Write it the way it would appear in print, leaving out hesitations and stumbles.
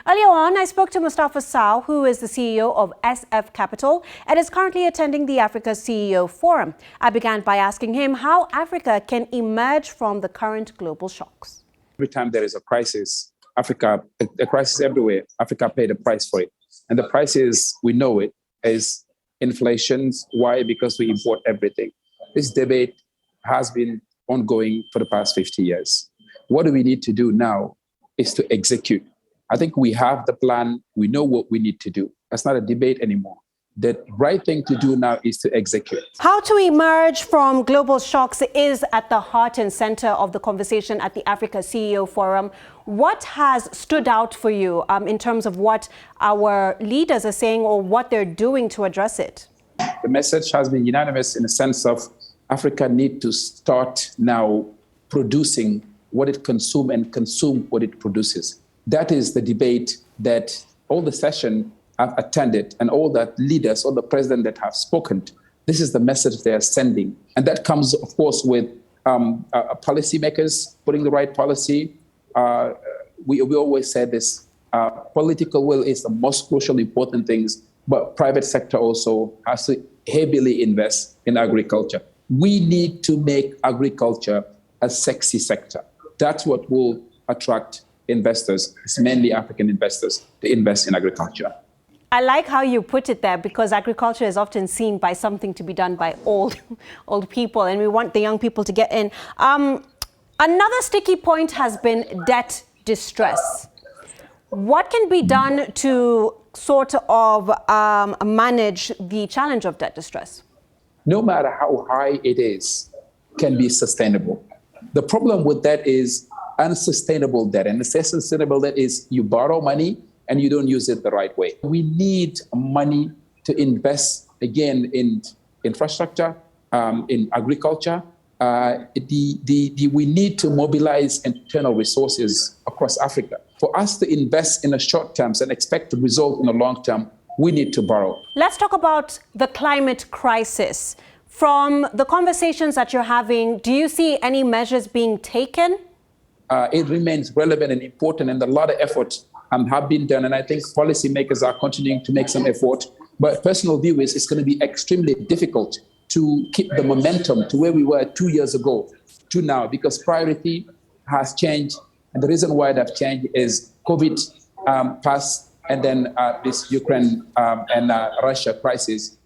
Earlier on, I spoke to Moustapha Sow, who is the CEO of SF Capital and is currently attending the Africa CEO Forum. I began by asking him how Africa can emerge from the current global shocks. Every time there is a crisis, a crisis everywhere, Africa paid a price for it. And the price is, we know it, is inflation. Why? Because we import everything. This debate has been ongoing for the past 50 years. What do we need to do now is to execute. I think we have the plan. We know what we need to do. That's not a debate anymore. The right thing to do now is to execute. How to emerge from global shocks is at the heart and center of the conversation at the Africa CEO Forum. What has stood out for you in terms of what our leaders are saying or what they're doing to address it? The message has been unanimous in the sense of Africa need to start now producing what it consumes and consume what it produces. That is the debate that all the session I've attended and all the leaders, all the presidents that have spoken. This is the message they are sending. And that comes, of course, with policymakers putting the right policy. We always say this, political will is the most crucial important things, but private sector also has to heavily invest in agriculture. We need to make agriculture a sexy sector. That's what will attract investors, it's mainly African investors, to invest in agriculture. I like how you put it there, because agriculture is often seen by something to be done by old people, and we want the young people to get in. Another sticky point has been debt distress. What can be done to sort of manage the challenge of debt distress? No matter how high it is, can be sustainable. The problem with that is unsustainable debt. And sustainable debt is you borrow money and you don't use it the right way. We need money to invest, again, in infrastructure, in agriculture. We need to mobilize internal resources across Africa. For us to invest in the short term and expect to result in the long term, we need to borrow. Let's talk about the climate crisis. From the conversations that you're having, do you see any measures being taken? It remains relevant and important, and a lot of efforts have been done. And I think policymakers are continuing to make some effort. But personal view is it's going to be extremely difficult to keep the momentum to where we were 2 years ago to now, because priority has changed. And the reason why that changed is COVID passed, and then this Ukraine and Russia crisis